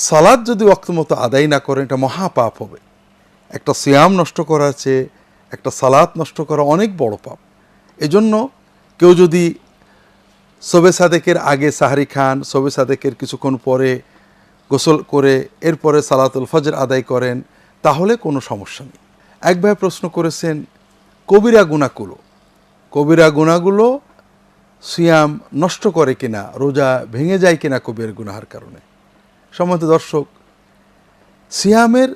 সালাত যদি ওয়াক্ত মতো আদায় না করেন এটা মহাপাপ হবে। একটা সিয়াম নষ্ট করা চেয়ে একটা সালাত নষ্ট করা অনেক বড় পাপ। এজন্য কেউ যদি শবে সাদেকের আগে সাহারি খান, শবে সাদেকের কিছুক্ষণ পরে গোসল করে এরপরে সালাতুল ফজর আদায় করেন তাহলে কোনো সমস্যা নেই। এক ভাই প্রশ্ন করেছেন কবিরা গুনাহগুলো সিয়াম নষ্ট করে কিনা, রোজা ভেঙে যায় কিনা কবিরা গুনাহের কারণে। সম্মানিত দর্শক, সিয়ামের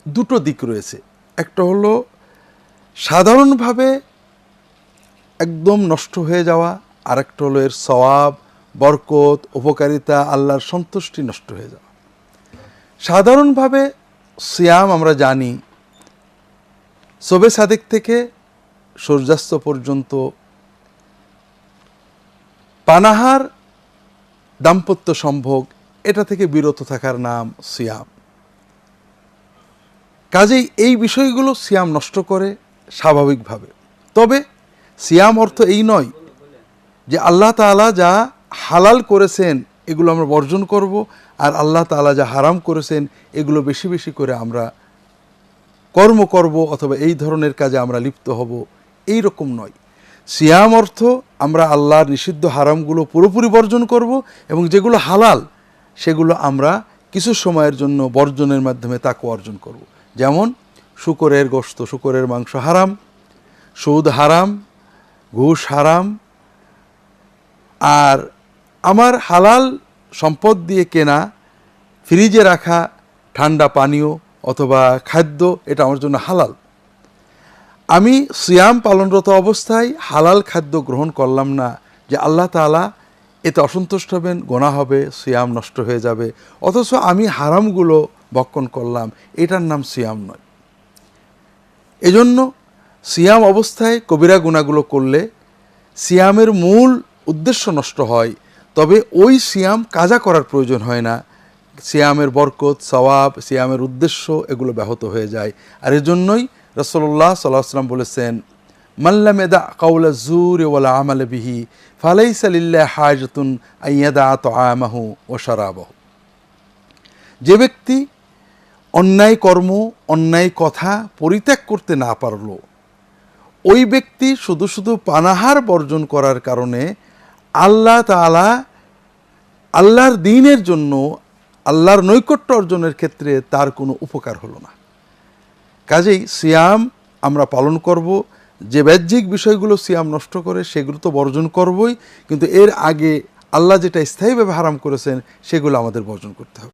দুটো দিক রয়েছে। একটা হলো সাধারণভাবে একদম নষ্ট হয়ে যাওয়া, আর একটা হলো এর সওয়াব, বরকত, উপকারিতা, আল্লাহর সন্তুষ্টি নষ্ট হয়ে যাওয়া। সাধারণভাবে সিয়াম আমরা জানি শবে সাদেক থেকে সূর্যাস্ত পর্যন্ত পানাহার, দাম্পত্য সম্ভোগ এটা থেকে বিরত থাকার নাম সিয়াম। কাজেই এই বিষয়গুলো সিয়াম নষ্ট করে স্বাভাবিকভাবে। তবে সিয়াম অর্থ এই নয় যে আল্লাহ তাআলা যা হালাল করেছেন এগুলো আমরা বর্জন করব, আর আল্লাহ তাআলা যা হারাম করেছেন এগুলো বেশি বেশি করে আমরা কর্ম করব অথবা এই ধরনের কাজে আমরা লিপ্ত হব, এই রকম নয়। সিয়াম অর্থ আমরা আল্লাহর নিষিদ্ধ হারামগুলো পুরোপুরি বর্জন করব এবং যেগুলো হালাল সেগুলো আমরা কিছু সময়ের জন্য বর্জনের মাধ্যমে তাকওয়া অর্জন করব। যেমন শূকরের গোশত, শূকরের মাংস হারাম, সুদ হারাম, ঘুষ হারাম, আর আমার হালাল সম্পদ দিয়ে কেনা ফ্রিজে রাখা ঠান্ডা পানীয় অথবা খাদ্য এটা আমার জন্য হালাল। আমি সিয়াম পালনরত অবস্থায় হালাল খাদ্য গ্রহণ করলাম না, যে আল্লাহ তাআলা এতে অসন্তুষ্ট হবেন, গোনাহ হবে, সিয়াম নষ্ট হয়ে যাবে, অথচ আমি হারামগুলো ভক্ষণ করলাম, এটার নাম সিয়াম নয়। এজন্য সিয়াম অবস্থায় কবিরা গুনাহগুলো করলে সিয়ামের মূল উদ্দেশ্য নষ্ট হয়, তবে ওই সিয়াম কাজা করার প্রয়োজন হয় না। সিয়ামের বরকত, সওয়াব, সিয়ামের উদ্দেশ্য এগুলো ব্যাহত হয়ে যায়। আর এজন্যই রাসূলুল্লাহ সাল্লাল্লাহু আলাইহি ওয়াসাল্লাম বলেছেন, মান লাম ইয়াদা কাওলা যুরি ওয়ালা আমাল বিহি ফালাইসা লিল্লাহি হাজাতুন আন ইয়াদা তাআমাহু ওয়া শারাবাহু। যে ব্যক্তি অন্যায় কর্ম, অন্যায় কথা পরিত্যাগ করতে না পারল, ওই ব্যক্তি শুধু শুধু পানাহার বর্জন করার কারণে আল্লাহ তাআলা আল্লাহর দ্বীনের জন্য, আল্লাহর নৈকট্য অর্জনের ক্ষেত্রে তার কোনো উপকার হলো না। কাজেই সিয়াম আমরা পালন করব, যে বাহ্যিক বিষয়গুলো সিয়াম নষ্ট করে সেগুলো তো বর্জন করবই, কিন্তু এর আগে আল্লাহ যেটা স্থায়ীভাবে হারাম করেছেন সেগুলো আমাদের বর্জন করতে হবে।